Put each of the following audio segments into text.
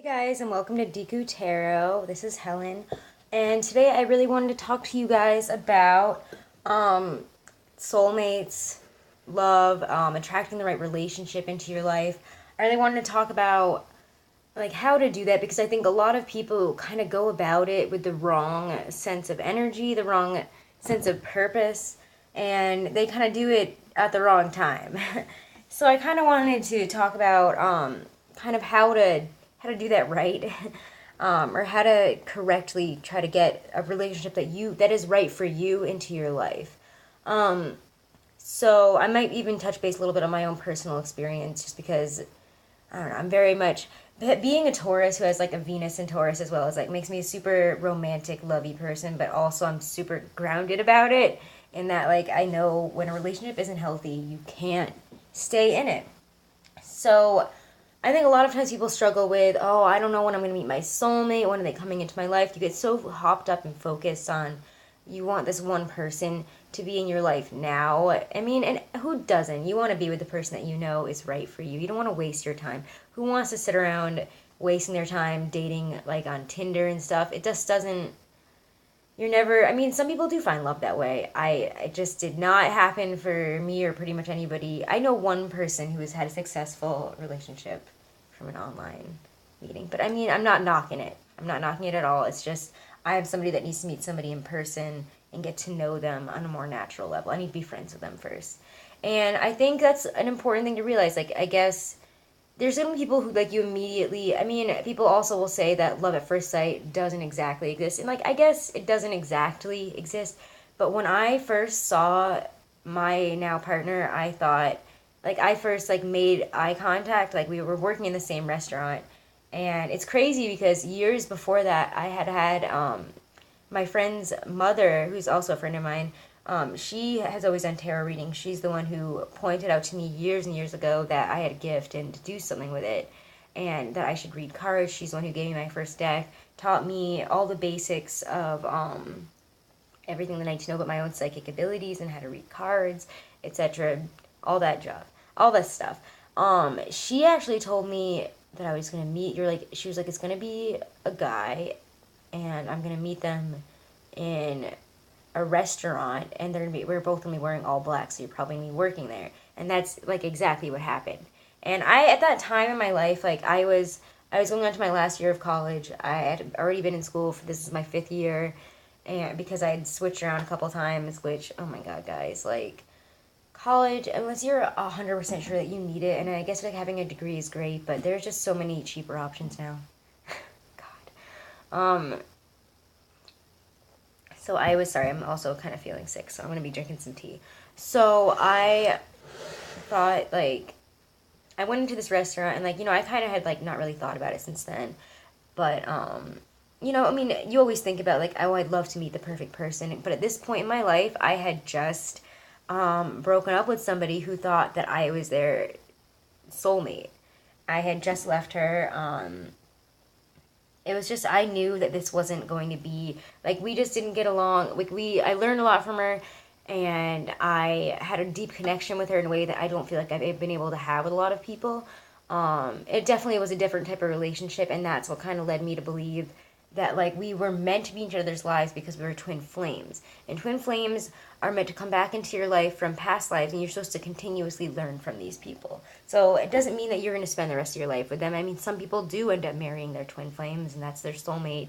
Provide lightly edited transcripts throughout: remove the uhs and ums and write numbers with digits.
Hey guys, and welcome to Deku Tarot. This is Helen, and today I really wanted to talk to you guys about soulmates, love, attracting the right relationship into your life. I really wanted to talk about like how to do that because I think a lot of people kind of go about it with the wrong sense of energy, the wrong sense of purpose, and they kind of do it at the wrong time. So I kind of wanted to talk about kind of how to do that right, or how to correctly try to get a relationship that is right for you into your life. Um, so I might even touch base a little bit on my own personal experience, just because I don't know. I'm very much being a Taurus who has like a Venus in Taurus as well as like makes me a super romantic, lovey person, but also I'm super grounded about it. In that, like, I know when a relationship isn't healthy, you can't stay in it. So I think a lot of times people struggle with, oh, I don't know when I'm going to meet my soulmate. When are they coming into my life? You get so hopped up and focused on you want this one person to be in your life now. I mean, and who doesn't? You want to be with the person that you know is right for you. You don't want to waste your time. Who wants to sit around wasting their time dating like on Tinder and stuff? It just doesn't. You're never. I mean, some people do find love that way. It just did not happen for me or pretty much anybody. I know one person who has had a successful relationship from an online meeting, but I mean, I'm not knocking it. I'm not knocking it at all. It's just I have somebody that needs to meet somebody in person and get to know them on a more natural level. I need to be friends with them first. And I think that's an important thing to realize. Like, I guess there's some people who like you immediately. I mean, people also will say that love at first sight doesn't exactly exist, and like I guess it doesn't exactly exist. But when I first saw my now partner, I thought, like, I first like made eye contact, like we were working in the same restaurant, and it's crazy because years before that I had my friend's mother, who's also a friend of mine, she has always done tarot reading. She's the one who pointed out to me years and years ago that I had a gift and to do something with it, and that I should read cards. She's the one who gave me my first deck, taught me all the basics of everything that I need to know about my own psychic abilities and how to read cards, etc. All that job, all that stuff. She actually told me that I was gonna meet. She was like, it's gonna be a guy, and I'm gonna meet them in a restaurant, and we're both gonna be wearing all black, so you're probably gonna be working there. And that's like exactly what happened. And I, at that time in my life, like I was going on to my last year of college. I had already been in school for this is my fifth year, and because I had switched around a couple times, which, oh my god, guys, like college, unless you're 100% sure that you need it, and I guess like having a degree is great, but there's just so many cheaper options now. God. So I was sorry, I'm also kind of feeling sick, so I'm gonna be drinking some tea. So I thought, like, I went into this restaurant, and like, I kind of had like not really thought about it since then, but I mean, you always think about like, oh, I'd love to meet the perfect person, but at this point in my life, I had just broken up with somebody who thought that I was their soulmate. I had just left her. It was just I knew that this wasn't going to be like we just didn't get along. Like I learned a lot from her, and I had a deep connection with her in a way that I don't feel like I've been able to have with a lot of people. It definitely was a different type of relationship, and that's what kind of led me to believe that like we were meant to be in each other's lives because we were twin flames, and twin flames are meant to come back into your life from past lives, and you're supposed to continuously learn from these people. So it doesn't mean that you're going to spend the rest of your life with them. I mean, some people do end up marrying their twin flames, and that's their soulmate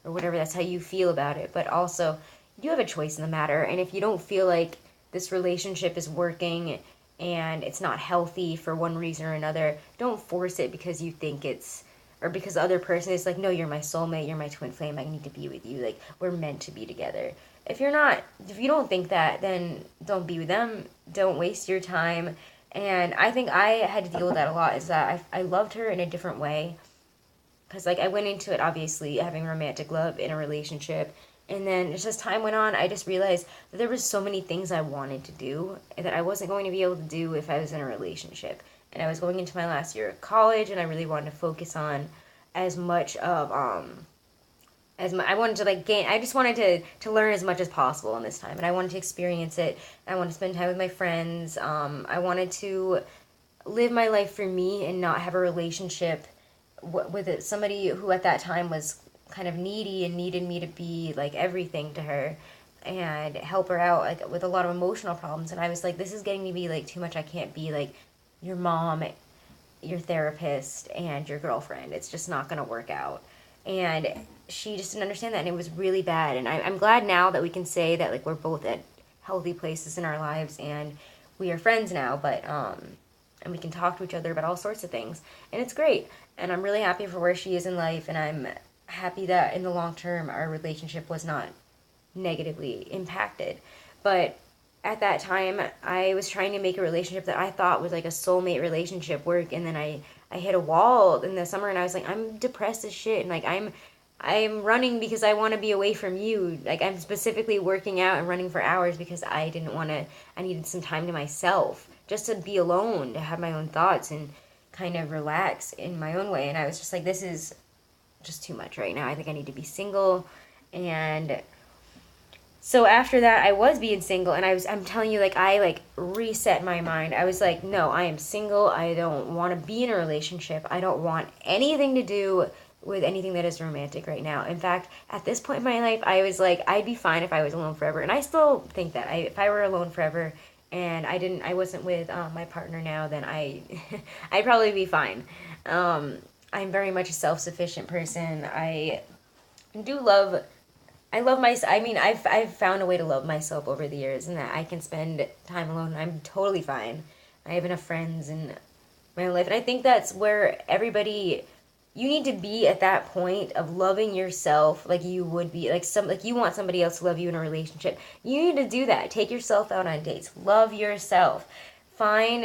or whatever. That's how you feel about it. But also, you have a choice in the matter, and if you don't feel like this relationship is working and it's not healthy for one reason or another, don't force it because you think it's or because the other person is like, no, you're my soulmate, you're my twin flame, I need to be with you, like we're meant to be together. If you don't think that, then don't be with them, don't waste your time. And I think I had to deal with that a lot, is that I loved her in a different way, because like I went into it obviously having romantic love in a relationship, and then as time went on, I just realized that there was so many things I wanted to do that I wasn't going to be able to do if I was in a relationship. And I was going into my last year of college, and I really wanted to focus on as much of I wanted to like gain. I just wanted to learn as much as possible in this time, and I wanted to experience it. I wanted to spend time with my friends. I wanted to live my life for me and not have a relationship with it, somebody who at that time was kind of needy and needed me to be like everything to her and help her out like with a lot of emotional problems. And I was like, this is getting to be like too much. I can't be like your mom, your therapist, and your girlfriend. It's just not going to work out. And she just didn't understand that, and it was really bad. And I'm glad now that we can say that like we're both at healthy places in our lives and we are friends now, but and we can talk to each other about all sorts of things, and it's great. And I'm really happy for where she is in life, and I'm happy that in the long term our relationship was not negatively impacted. But at that time, I was trying to make a relationship that I thought was like a soulmate relationship work, and then I hit a wall in the summer, and I was like, I'm depressed as shit, and like I'm running because I want to be away from you. Like I'm specifically working out and running for hours because I didn't want to. I needed some time to myself, just to be alone, to have my own thoughts and kind of relax in my own way. And I was just like, this is just too much right now. I think I need to be single. And so after that, I was being single, and I'm telling you, like, I, like, reset my mind. I was like, no, I am single. I don't want to be in a relationship. I don't want anything to do with anything that is romantic right now. In fact, at this point in my life, I was like, I'd be fine if I was alone forever. And I still think that if I were alone forever and I wasn't with my partner now, then I'd probably be fine. I'm very much a self-sufficient person. Do love I love myself. I mean, I've found a way to love myself over the years, and that I can spend time alone. And I'm totally fine. I have enough friends in my life, and I think that's where everybody. You need to be at that point of loving yourself like you would be like you want somebody else to love you in a relationship. You need to do that. Take yourself out on dates. Love yourself. Find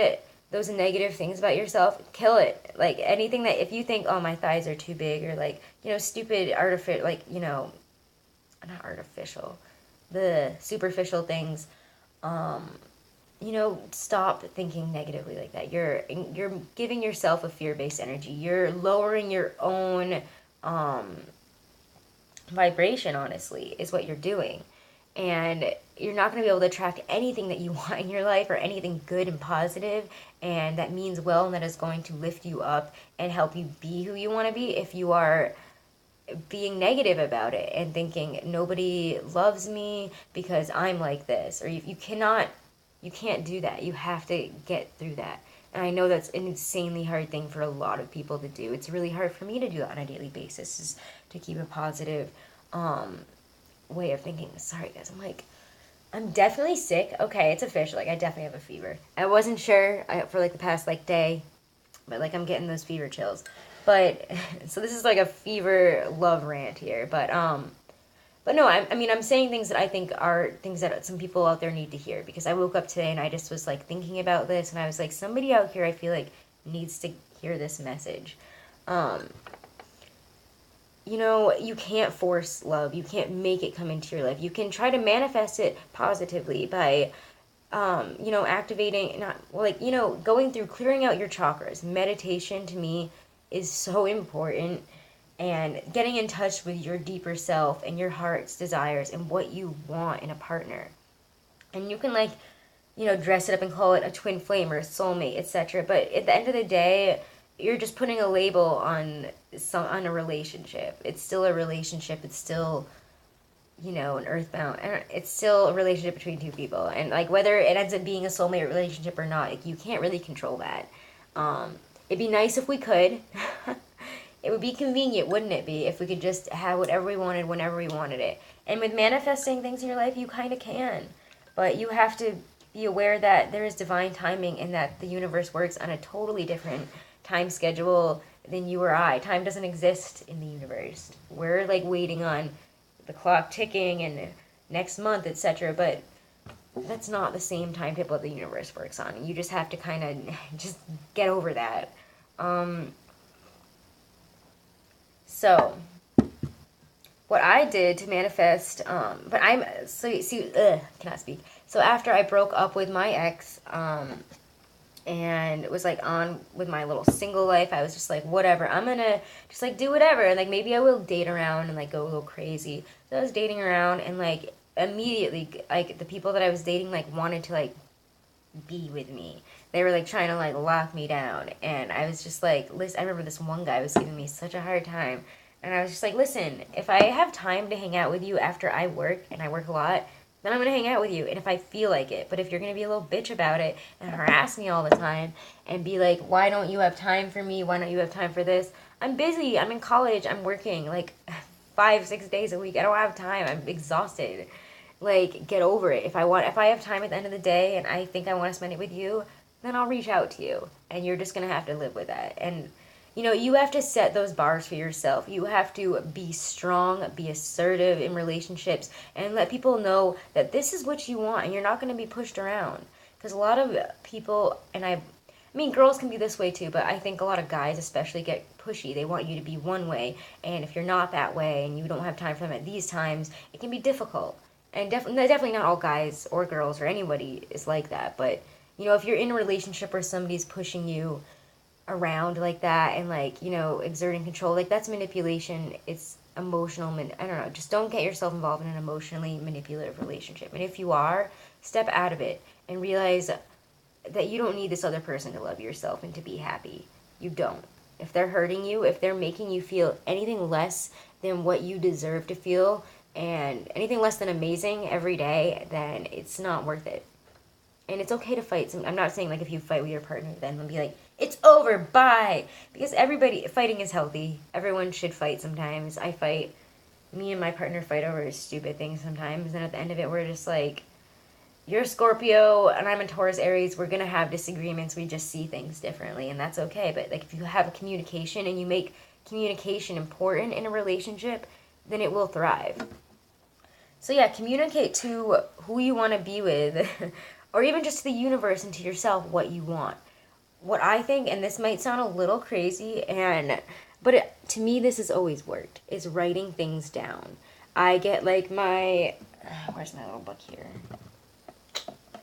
those negative things about yourself. Kill it. Like anything that if you think, oh, my thighs are too big, or like stupid artificial not artificial, the superficial things, stop thinking negatively like that. You're giving yourself a fear-based energy. You're lowering your own vibration, honestly, is what you're doing. And you're not going to be able to attract anything that you want in your life or anything good and positive and that means well and that is going to lift you up and help you be who you want to be if you are being negative about it and thinking nobody loves me because I'm like this, or you can't do that. You have to get through that. And I know that's an insanely hard thing for a lot of people to do. It's really hard for me to do that on a daily basis, is to keep a positive way of thinking. Sorry guys, I'm definitely sick. Okay, it's official. Like I definitely have a fever. I wasn't sure for like the past like day, but like I'm getting those fever chills. But so this is like a fever love rant here, but no, I'm saying things that I think are things that some people out there need to hear, because I woke up today and I just was like thinking about this, and I was like, somebody out here I feel like needs to hear this message. You can't force love. You can't make it come into your life. You can try to manifest it positively by activating, going through clearing out your chakras. Meditation to me is so important, and getting in touch with your deeper self and your heart's desires and what you want in a partner. And you can dress it up and call it a twin flame or a soulmate, etc. But at the end of the day, you're just putting a label on a relationship. It's still a relationship. It's still an earthbound, and it's still a relationship between two people. And whether it ends up being a soulmate relationship or not, you can't really control that. It'd be nice if we could. It would be convenient, wouldn't it be, if we could just have whatever we wanted whenever we wanted it. And with manifesting things in your life, you kind of can. But you have to be aware that there is divine timing and that the universe works on a totally different time schedule than you or I. Time doesn't exist in the universe. We're waiting on the clock ticking and next month, etc. But that's not the same timetable the universe works on. You just have to kind of just get over that. So what I did to manifest, cannot speak. So after I broke up with my ex, and it was on with my little single life, I was just like, whatever, I'm gonna just do whatever, and maybe I will date around and go a little crazy. So I was dating around, and immediately the people that I was dating wanted to be with me. they were like trying to like lock me down. And I was just like, listen, I remember this one guy was giving me such a hard time. And I was just like, listen, if I have time to hang out with you after I work, and I work a lot, then I'm going to hang out with you. And if I feel like it. But if you're going to be a little bitch about it and harass me all the time and be like, why don't you have time for me? Why don't you have time for this? I'm busy. I'm in college. I'm working like 5-6 days a week. I don't have time. I'm exhausted. Like, get over it. If I have time at the end of the day and I think I want to spend it with you, then I'll reach out to you. And you're just going to have to live with that. And you have to set those bars for yourself. You have to be strong, be assertive in relationships, and let people know that this is what you want, and you're not going to be pushed around. Because a lot of people, and I mean, girls can be this way too, but I think a lot of guys especially get pushy. They want you to be one way, and if you're not that way, and you don't have time for them at these times, it can be difficult. And definitely not all guys or girls or anybody is like that, but, if you're in a relationship where somebody's pushing you around like that and like exerting control, like that's manipulation. It's emotional. I don't know, just don't get yourself involved in an emotionally manipulative relationship. And if you are, step out of it and realize that you don't need this other person to love yourself and to be happy. You don't. If they're hurting you, if they're making you feel anything less than what you deserve to feel and anything less than amazing every day, then it's not worth it. And it's okay to fight. I'm not saying like if you fight with your partner, then be like, it's over, bye. Because fighting is healthy. Everyone should fight sometimes. I fight. Me and my partner fight over stupid things sometimes. And at the end of it, we're just like, you're a Scorpio and I'm a Taurus Aries. We're going to have disagreements. We just see things differently. And that's okay. But like if you have a communication and you make communication important in a relationship, then it will thrive. So yeah, communicate to who you want to be with. Or even just to the universe and to yourself what you want. What I think, and this might sound a little crazy, but to me this has always worked, is writing things down. I get like where's my little book here?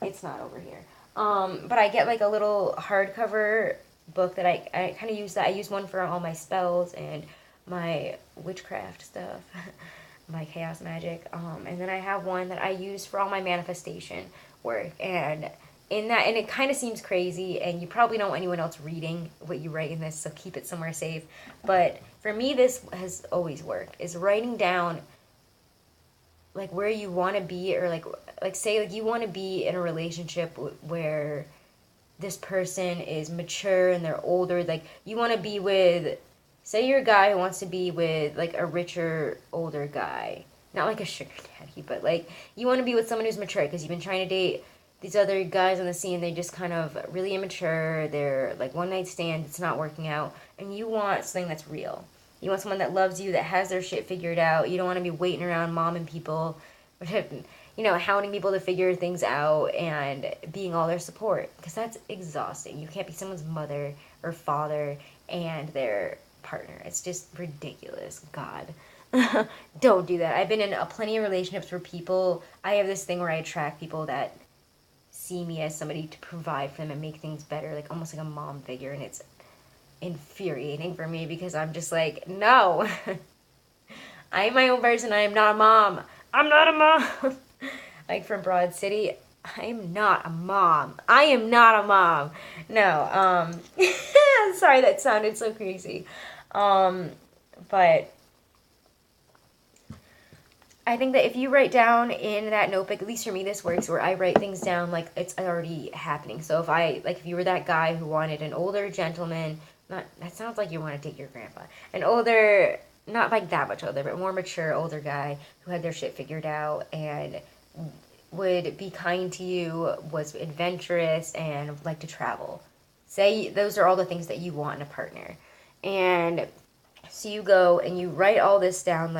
It's not over here. But I get like a little hardcover book that I kind of use that. I use one for all my spells and my witchcraft stuff, my chaos magic. And then I have one that I use for all my manifestation work. And it kind of seems crazy, and you probably don't want anyone else reading what you write in this, so keep it somewhere safe. But for me, this has always worked, is writing down like where you want to be, or like say like you want to be in a relationship where this person is mature and they're older. Like you want to be with, say you're a guy who wants to be with like a richer, older guy. Not like a sugar daddy, but like you want to be with someone who's mature, because you've been trying to date these other guys on the scene. They just kind of really immature. They're like one night stand. It's not working out. And you want something that's real. You want someone that loves you, that has their shit figured out. You don't want to be waiting around momming people, hounding people to figure things out and being all their support. Because that's exhausting. You can't be someone's mother or father and their partner. It's just ridiculous. God. Don't do that. I've been in plenty of relationships where I have this thing where I attract people that see me as somebody to provide for them and make things better, like almost like a mom figure, and it's infuriating for me because I'm just like, no. I am my own person. I am not a mom. I'm not a mom. Like from Broad City, I am not a mom. I am not a mom. No, sorry, that sounded so crazy. But I think that if you write down in that notebook, at least for me this works, where I write things down like it's already happening. So if you were that guy who wanted an older gentleman, that sounds like you want to date your grandpa. An older, not like that much older, but more mature older guy who had their shit figured out and would be kind to you, was adventurous, and like to travel. Say those are all the things that you want in a partner. And so you go and you write all this down,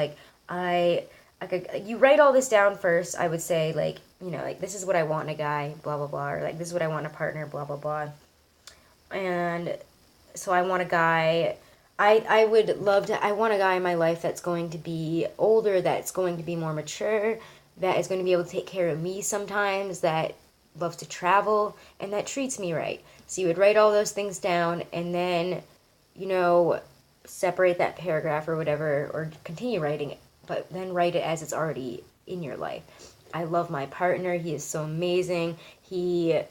you write all this down first. I would say like this is what I want in a guy, blah blah blah, or like this is what I want in a partner, blah blah blah. And so I want a guy, I want a guy in my life that's going to be older, that's going to be more mature, that is going to be able to take care of me sometimes, that loves to travel, and that treats me right. So you would write all those things down, and then separate that paragraph or whatever, or continue writing it, but then write it as it's already in your life. I love my partner. He is so amazing. He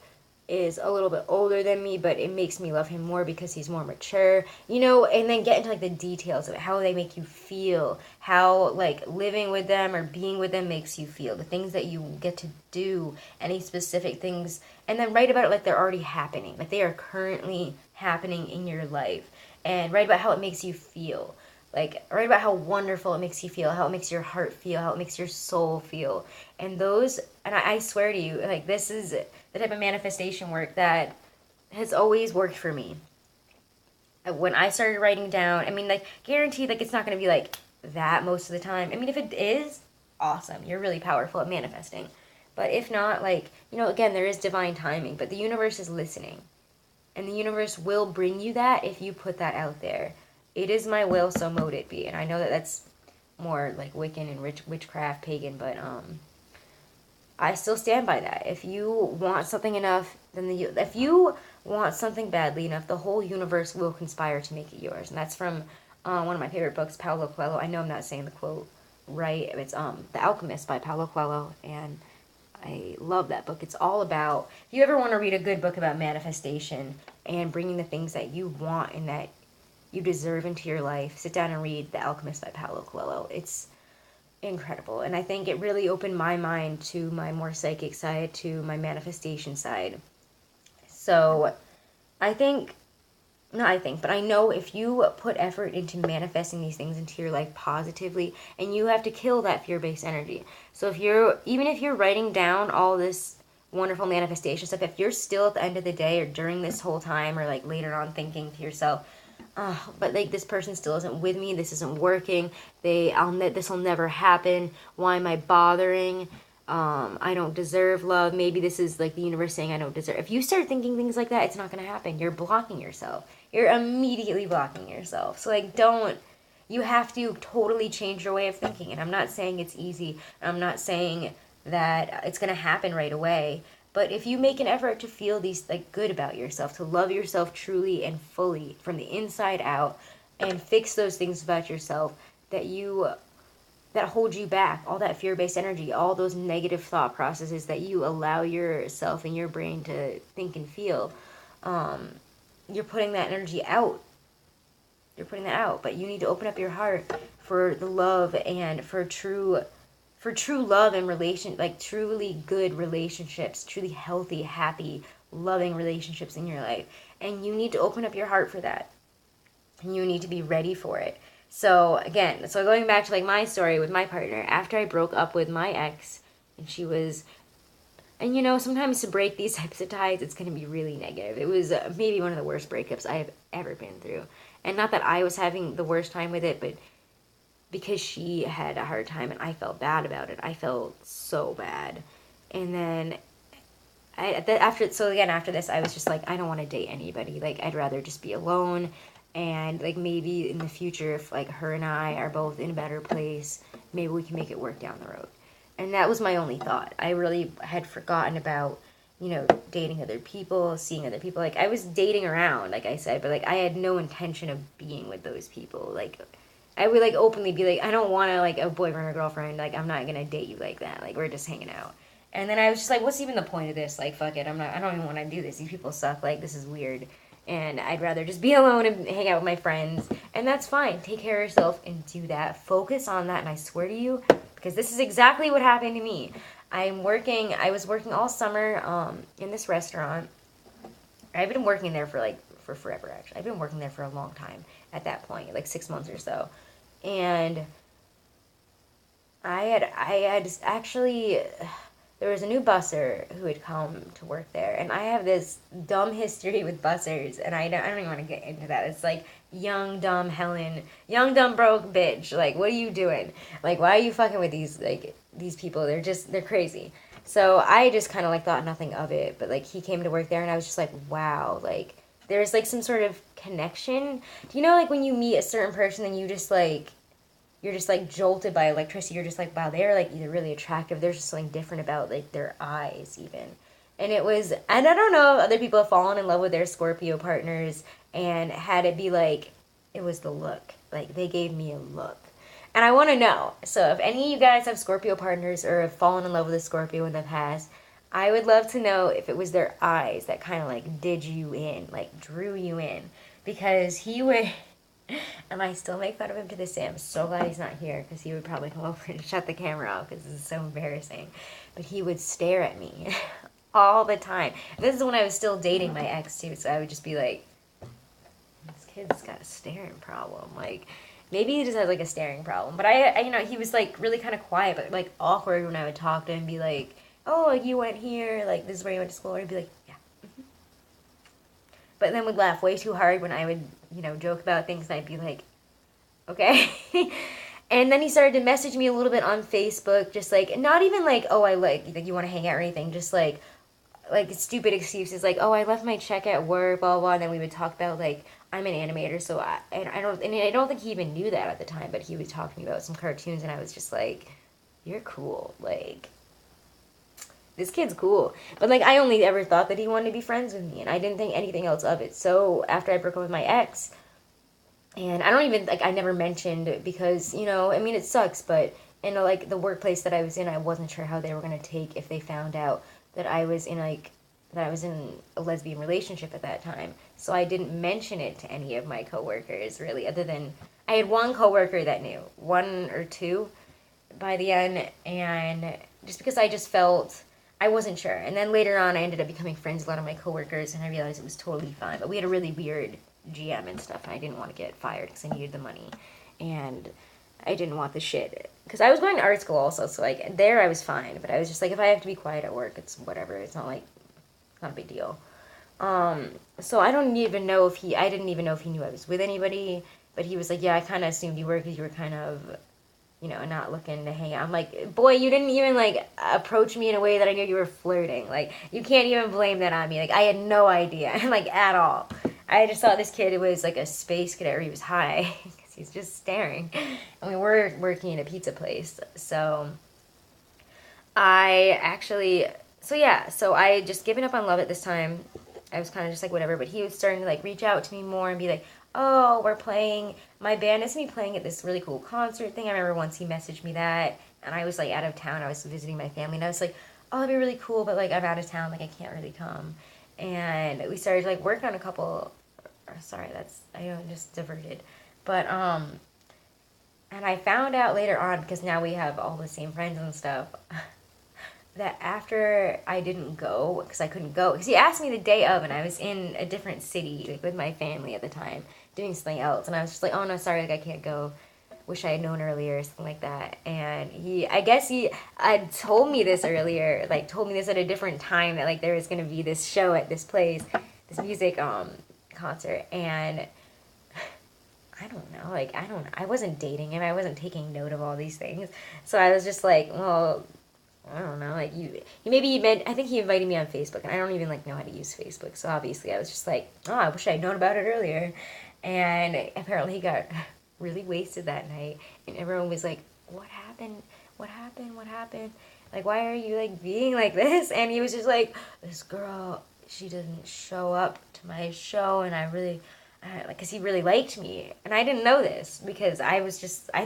is a little bit older than me, but it makes me love him more because he's more mature, you know, and then get into like the details of it, how they make you feel, how like living with them or being with them makes you feel, the things that you get to do, any specific things, and then write about it like they're already happening, like they are currently happening in your life, and write about how it makes you feel. Like, write about how wonderful it makes you feel, how it makes your heart feel, how it makes your soul feel. And those, and I swear to you, like, this is the type of manifestation work that has always worked for me. When I started writing down, I mean, like, guaranteed, like, it's not going to be like that most of the time. I mean, if it is, awesome. You're really powerful at manifesting. But if not, like, you know, again, there is divine timing, but the universe is listening. And the universe will bring you that if you put that out there. It is my will, so mote it be. And I know that that's more like Wiccan and witchcraft, pagan, but I still stand by that. If you want something enough, then if you want something badly enough, the whole universe will conspire to make it yours. And that's from one of my favorite books, Paulo Coelho. I know I'm not saying the quote right. It's The Alchemist by Paulo Coelho, and I love that book. It's all about, if you ever want to read a good book about manifestation and bringing the things that you want and that you deserve into your life, sit down and read The Alchemist by Paulo Coelho. It's incredible, and I think it really opened my mind to my more psychic side, to my manifestation side. So I think, not I think, but I know if you put effort into manifesting these things into your life positively, and you have to kill that fear-based energy. So if you're, even if you're writing down all this wonderful manifestation stuff, if you're still at the end of the day or during this whole time or like later on thinking to yourself, oh, but like this person still isn't with me, this isn't working, this will never happen, why am I bothering, I don't deserve love, maybe this is like the universe saying I don't deserve. If you start thinking things like that, it's not going to happen. You're blocking yourself. You're immediately blocking yourself. So like, you have to totally change your way of thinking. And I'm not saying it's easy. I'm not saying that it's going to happen right away. But if you make an effort to feel these, like, good about yourself, to love yourself truly and fully from the inside out, and fix those things about yourself that hold you back, all that fear-based energy, all those negative thought processes that you allow yourself and your brain to think and feel, you're putting that energy out. You're putting that out. But you need to open up your heart for the love and for true love and like truly good relationships, truly healthy, happy, loving relationships in your life. And you need to open up your heart for that. And you need to be ready for it. So again, going back to like my story with my partner, after I broke up with my ex, and she was, and you know, sometimes to break these types of ties, it's going to be really negative. It was maybe one of the worst breakups I have ever been through. And not that I was having the worst time with it, but because she had a hard time and I felt bad about it. I felt so bad. And then after this, I was just like, I don't want to date anybody. Like, I'd rather just be alone. And like, maybe in the future, if like her and I are both in a better place, maybe we can make it work down the road. And that was my only thought. I really had forgotten about, you know, dating other people, seeing other people. Like, I was dating around, like I said, but like, I had no intention of being with those people. Like, I would like openly be like, I don't want to like a boyfriend or girlfriend. Like, I'm not gonna date you like that. Like, we're just hanging out. And then I was just like, what's even the point of this? Like, fuck it. I don't even want to do this. These people suck. Like, this is weird. And I'd rather just be alone and hang out with my friends. And that's fine. Take care of yourself and do that. Focus on that. And I swear to you, because this is exactly what happened to me. I was working all summer in this restaurant. I've been working there for forever, actually. I've been working there for a long time at that point, like 6 months or so. And I had actually, there was a new busser who had come to work there, and I have this dumb history with bussers, and I don't even want to get into that. It's like, young dumb Helen, young dumb broke bitch. Like, what are you doing? Like, why are you fucking with these people? They're crazy. So I just kind of like thought nothing of it, but like he came to work there, and I was just like, wow, like there's like some sort of connection. Do you know, like when you meet a certain person and you're just like jolted by electricity. You're just like, wow, they're like either really attractive. There's just something different about like their eyes even. And I don't know, other people have fallen in love with their Scorpio partners and had it be like, it was the look. Like, they gave me a look. And I want to know. So if any of you guys have Scorpio partners or have fallen in love with a Scorpio in the past, I would love to know if it was their eyes that kind of like did you in, like drew you in. Because he would, and I still make fun of him to this day. I'm so glad he's not here because he would probably come over and shut the camera off because this is so embarrassing. But he would stare at me all the time. This is when I was still dating my ex too, so I would just be like, this kid's got a staring problem. Like, maybe he just has like a staring problem. But I he was like really kind of quiet, but like awkward when I would talk to him and be like, oh, like you went here, like this is where you went to school, and I'd be like, yeah. But then would laugh way too hard when I would, joke about things, and I'd be like, okay. And then he started to message me a little bit on Facebook, just like, not even like, oh, I like you want to hang out or anything, just like stupid excuses, like, oh, I left my check at work, blah, blah, blah. And then we would talk about, like, I'm an animator, so I don't think he even knew that at the time, but he would talk to me about some cartoons, and I was just like, you're cool, like, this kid's cool. But, like, I only ever thought that he wanted to be friends with me, and I didn't think anything else of it. So, after I broke up with my ex, and I don't even, like, I never mentioned, because, it sucks, but in, like, the workplace that I was in, I wasn't sure how they were going to take if they found out that I was in, a lesbian relationship at that time. So I didn't mention it to any of my coworkers, really, other than, I had one coworker that knew, one or two by the end, and just because I just felt, I wasn't sure. And then later on, I ended up becoming friends with a lot of my coworkers, and I realized it was totally fine. But we had a really weird GM and stuff, and I didn't want to get fired because I needed the money, and I didn't want the shit. Because I was going to art school also, so, like, there I was fine. But I was just like, if I have to be quiet at work, it's whatever. It's not, like, it's not a big deal. So I didn't even know if he knew I was with anybody. But he was like, yeah, I kind of assumed you were because you were kind of, not looking to hang out. I'm like, boy, you didn't even, like, approach me in a way that I knew you were flirting. Like, you can't even blame that on me. Like, I had no idea, like, at all. I just thought this kid was, like, a space cadet, or he was high, because he's just staring. And we were working in a pizza place. So I had just given up on love at this time. I was kind of just like, whatever. But he was starting to, like, reach out to me more and be like, oh, my band is going to be playing at this really cool concert thing. I remember once he messaged me that, and I was, like, out of town. I was visiting my family, and I was like, oh, that'd be really cool, but, like, I'm out of town. Like, I can't really come. And we started to, like, work on a couple, sorry, I just diverted. But, and I found out later on, because now we have all the same friends and stuff, that after I didn't go, because I couldn't go, because he asked me the day of, and I was in a different city, like, with my family at the time, doing something else, and I was just like, oh, no, sorry, like, I can't go, wish I had known earlier, or something like that, and I guess he had told me this earlier, like, told me this at a different time, that, like, there was going to be this show at this place, this music, concert, and I don't know, like, I wasn't dating him, I wasn't taking note of all these things, so I was just like, well, I don't know, like, I think he invited me on Facebook, and I don't even, like, know how to use Facebook, so obviously I was just like, oh, I wish I had known about it earlier, and apparently he got really wasted that night, and everyone was like, what happened, like, why are you, like, being like this, and he was just like, this girl, she didn't show up to my show, and because he really liked me, and I didn't know this, because I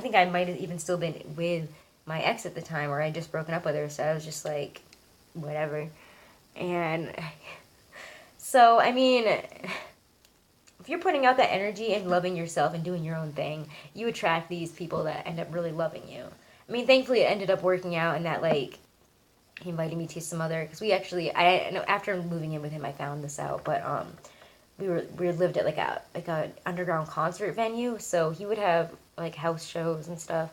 think I might have even still been with my ex at the time, or I just broken up with her, so I was just like, whatever. And so, I mean, if you're putting out that energy and loving yourself and doing your own thing, you attract these people that end up really loving you. I mean, thankfully it ended up working out, and that, like, he invited me to some other, because after moving in with him, I found this out, but we lived at like a underground concert venue, so he would have, like, house shows and stuff,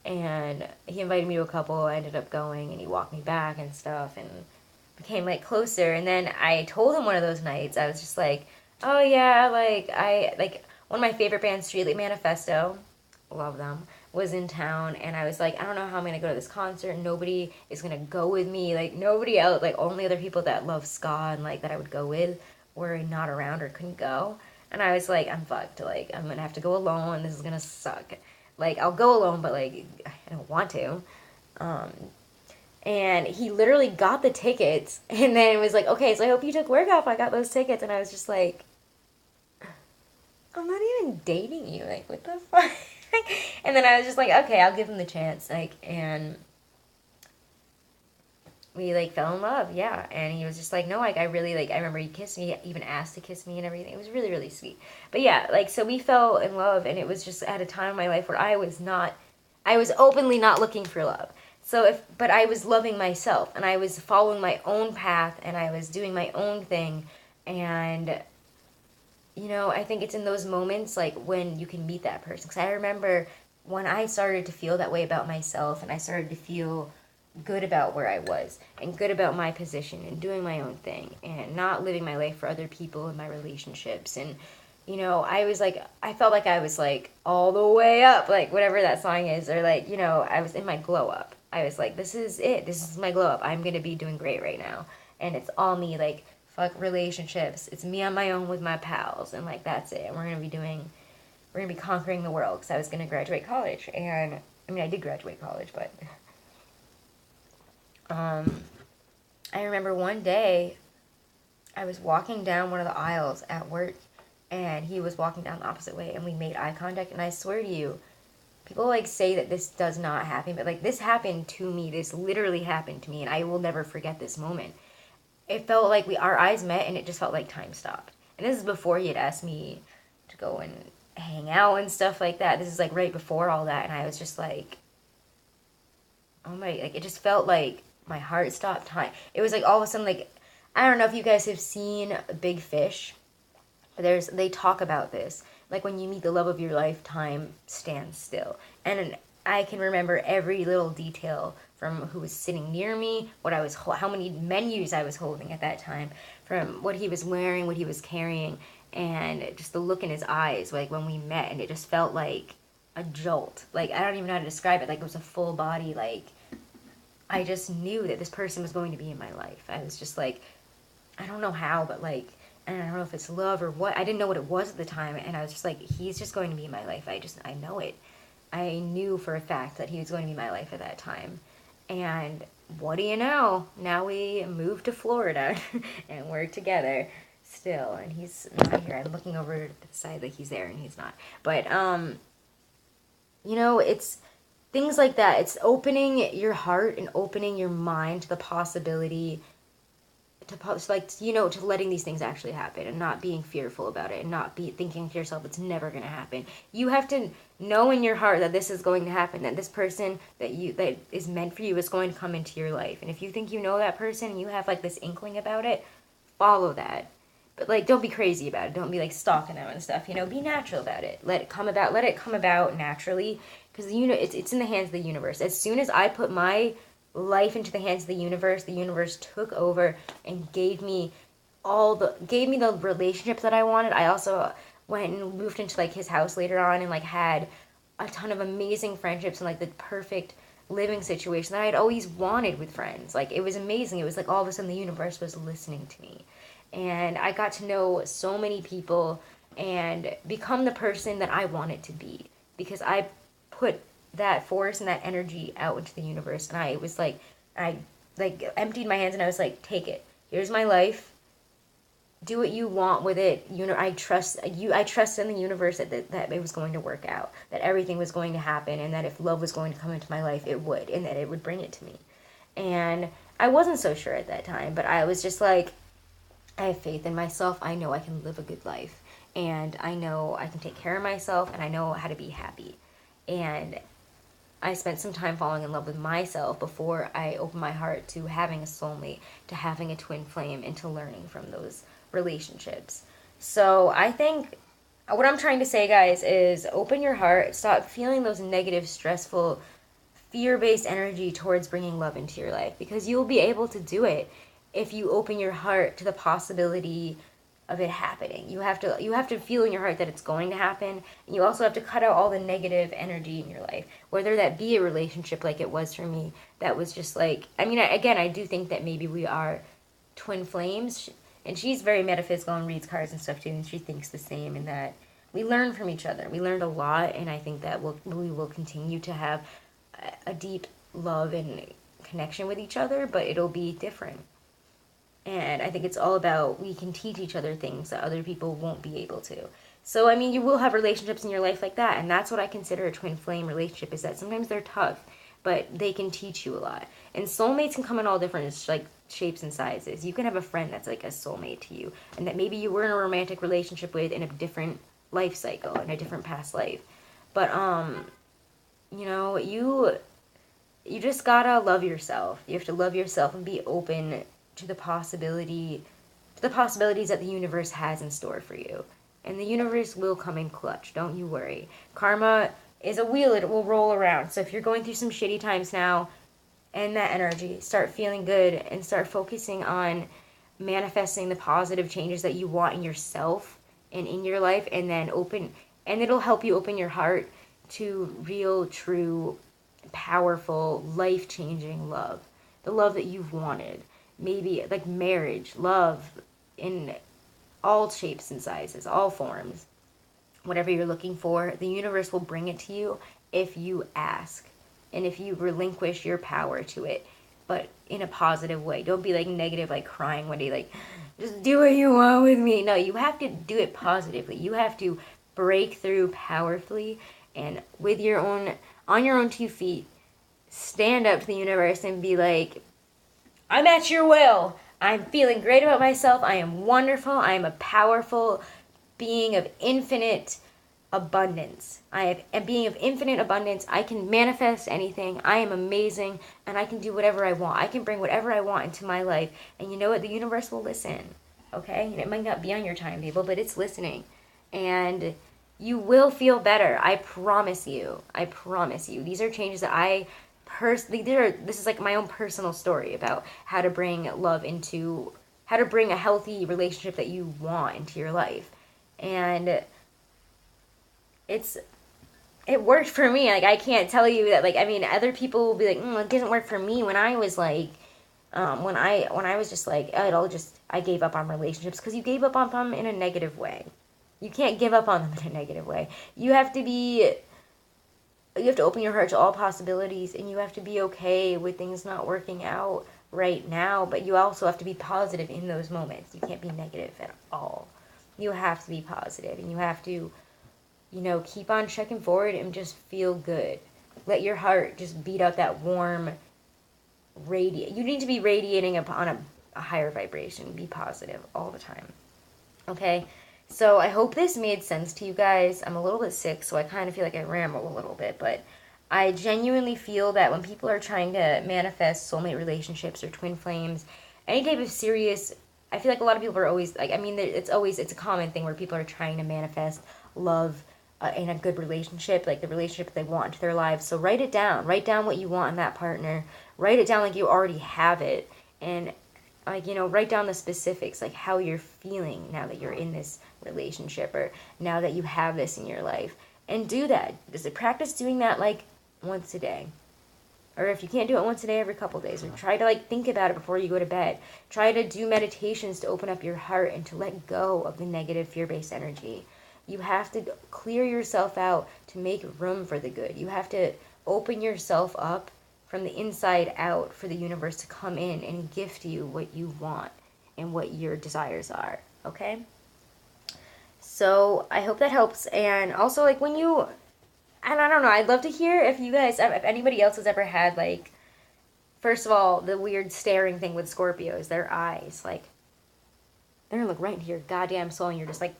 and he invited me to a couple. I ended up going, and he walked me back and stuff, and became, like, closer. And then I told him one of those nights, I was just like, oh yeah, like one of my favorite bands, Streetlight Manifesto, love them, was in town, and I was like, I don't know how I'm gonna go to this concert, nobody is gonna go with me, like, nobody else, like, only other people that love ska and, like, that I would go with were not around or couldn't go, and I was like, I'm fucked, like, I'm gonna have to go alone, this is gonna suck, like, I'll go alone, but, like, I don't want to, and he literally got the tickets, and then it was like, okay, so I hope you took work off, I got those tickets, and I was just like, I'm not even dating you, like, what the fuck? And then I was just like, okay, I'll give him the chance, like, and we like fell in love, yeah. And he was just like, no, like I really like. I remember he kissed me, even asked to kiss me and everything. It was really really sweet. But yeah, like so we fell in love, and it was just at a time in my life where I was openly not looking for love. But I was loving myself, and I was following my own path, and I was doing my own thing, and I think it's in those moments like when you can meet that person. Because I remember when I started to feel that way about myself, and I started to feel good about where I was and good about my position and doing my own thing and not living my life for other people and my relationships. And I was like, I felt like I was like all the way up, like whatever that song is, or like, I was in my glow up. I was like, this is it. This is my glow up. I'm going to be doing great right now. And it's all me, like, fuck relationships. It's me on my own with my pals. And like, that's it. And we're going to be conquering the world, because I was going to graduate college. And I mean, I did graduate college, but I remember one day I was walking down one of the aisles at work, and he was walking down the opposite way, and we made eye contact. And I swear to you, people like say that this does not happen, but like this happened to me. This literally happened to me, and I will never forget this moment. It felt like our eyes met, and it just felt like time stopped. And this is before he had asked me to go and hang out and stuff like that. This is like right before all that, and I was just like, oh my, like it just felt like my heart stopped time. It was like all of a sudden, like, I don't know if you guys have seen Big Fish. They talk about this. Like when you meet the love of your life, time stands still. And I can remember every little detail, from who was sitting near me, how many menus I was holding at that time, from what he was wearing, what he was carrying, and just the look in his eyes, like when we met. And it just felt like a jolt. Like, I don't even know how to describe it. Like, it was a full body, like, I just knew that this person was going to be in my life. I was just like, I don't know how, but like, and I don't know if it's love or what. I didn't know what it was at the time, and I was just like, he's just going to be in my life. I know it. I knew for a fact that he was going to be in my life at that time. And what do you know? Now we moved to Florida, and we're together still, and he's not here. I'm looking over to the side like he's there, and he's not. But, it's things like that. It's opening your heart and opening your mind to the possibility to letting these things actually happen, and not being fearful about it, and not be thinking to yourself it's never going to happen. You have to know in your heart that this is going to happen, that this person that is meant for you is going to come into your life. And if you think you know that person and you have like this inkling about it, follow that. But like, don't be crazy about it. Don't be like stalking them and stuff. Be natural about it. Let it come about naturally, because it's in the hands of the universe. As soon as I put my life into the hands of the universe took over and gave me the relationships that I wanted. I also went and moved into like his house later on, and like had a ton of amazing friendships and like the perfect living situation that I had always wanted with friends. Like, it was amazing. It was like all of a sudden the universe was listening to me, and I got to know so many people and become the person that I wanted to be, because I put that force and that energy out into the universe. And I was like, I like emptied my hands, and I was like, take it. Here's my life. Do what you want with it. I trust you. I trust in the universe that it was going to work out, that everything was going to happen, and that if love was going to come into my life, it would, and that it would bring it to me. And I wasn't so sure at that time, but I was just like, I have faith in myself. I know I can live a good life, and I know I can take care of myself, and I know how to be happy. And I spent some time falling in love with myself before I opened my heart to having a soulmate, to having a twin flame, and to learning from those relationships. So I think what I'm trying to say, guys, is open your heart. Stop feeling those negative, stressful, fear-based energy towards bringing love into your life, because you'll be able to do it if you open your heart to the possibility of it happening. You have to feel in your heart that it's going to happen, and you also have to cut out all the negative energy in your life, whether that be a relationship like it was for me, that was just like, I mean, again, I do think that maybe we are twin flames, and she's very metaphysical and reads cards and stuff too, and she thinks the same, and that we learn from each other. We learned a lot, and I think that we will continue to have a deep love and connection with each other, but it'll be different. And I think it's all about, we can teach each other things that other people won't be able to. So, I mean, you will have relationships in your life like that. And that's what I consider a twin flame relationship, is that sometimes they're tough. but they can teach you a lot. And soulmates can come in all different like shapes and sizes. You can have a friend that's like a soulmate to you, and that maybe you were in a romantic relationship with in a different life cycle, in a different past life. But you know, you just gotta love yourself. You have to love yourself and be open to the possibilities that the universe has in store for you. And the universe will come in clutch. Don't you worry. Karma is a wheel. It will roll around. So if you're going through some shitty times now, and that energy, start feeling good and start focusing on manifesting the positive changes that you want in yourself and in your life, and then it'll help you open your heart to real, true, powerful, life-changing love. The love that you've wanted. Maybe like marriage, love in all shapes and sizes, all forms. Whatever you're looking for, the universe will bring it to you if you ask. And if you relinquish your power to it, but in a positive way. Don't be like negative, like crying one day, like, just do what you want with me. No, you have to do it positively. You have to break through powerfully and on your own 2 feet, stand up to the universe and be like, I'm at your will. I'm feeling great about myself. I am wonderful. I am a powerful being of infinite abundance. I am being of infinite abundance. I can manifest anything. I am amazing, and I can do whatever I want. I can bring whatever I want into my life. And you know what? The universe will listen. Okay? It might not be on your timetable, but it's listening. And you will feel better. I promise you. I promise you. These are changes that this is like my own personal story about how to bring a healthy relationship that you want into your life. And it worked for me. Like, I can't tell you that, like, I mean, other people will be like, it didn't work for me when I was like, when I was just like, I gave up on relationships, because you gave up on them in a negative way. You can't give up on them in a negative way. You have to open your heart to all possibilities, and you have to be okay with things not working out right now, but you also have to be positive in those moments. You can't be negative at all. You have to be positive, and you have to, keep on checking forward and just feel good. Let your heart just beat out that warm you need to be radiating upon a higher vibration. Be positive all the time. Okay? So I hope this made sense to you guys. I'm a little bit sick, so I kind of feel like I ramble a little bit, but I genuinely feel that when people are trying to manifest soulmate relationships or twin flames, any type of serious, I feel like a lot of people are always, like, I mean, it's a common thing where people are trying to manifest love in a good relationship, like the relationship they want into their lives. So write it down. Write down what you want in that partner. Write it down like you already have it. And, write down the specifics, like how you're feeling now that you're in this relationship, or now that you have this in your life. And do that. Just practice doing that like once a day. Or if you can't do it once a day, every couple days. Or try to think about it before you go to bed. Try to do meditations to open up your heart and to let go of the negative fear-based energy. You have to clear yourself out to make room for the good. You have to open yourself up from the inside out for the universe to come in and gift you what you want and what your desires are. Okay? So I hope that helps. And also, and I don't know, I'd love to hear if anybody else has ever had, first of all, the weird staring thing with Scorpios, their eyes, they're gonna look right into your goddamn soul, and you're just like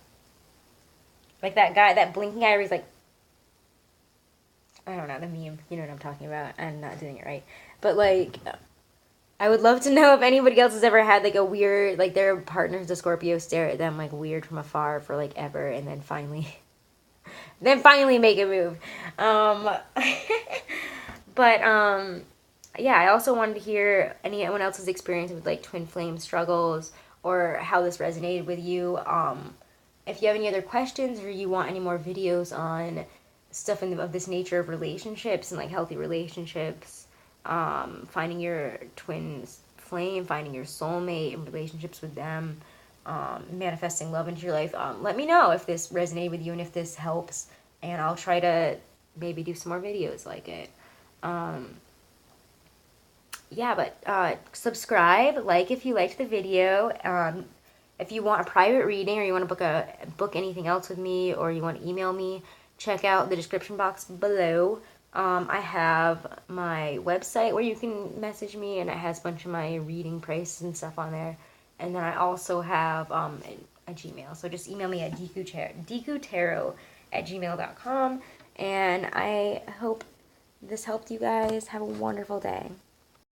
that guy, that blinking eye where he's like, I don't know, the meme, you know what I'm talking about. I'm not doing it right. But, I would love to know if anybody else has ever had, a weird, their partner's a Scorpio, stare at them, weird from afar for, ever, and then finally make a move. Yeah, I also wanted to hear anyone else's experience with, twin flame struggles, or how this resonated with you. If you have any other questions, or you want any more videos on stuff of this nature of relationships and healthy relationships, finding your twin flame, finding your soulmate and relationships with them, manifesting love into your life, let me know if this resonated with you and if this helps, and I'll try to maybe do some more videos like it. Subscribe, if you liked the video. If you want a private reading, or you want to book anything else with me, or you want to email me, check out the description box below. I have my website where you can message me, and it has a bunch of my reading prices and stuff on there. And then I also have a Gmail. So just email me at dekutarot@gmail.com. And I hope this helped you guys. Have a wonderful day.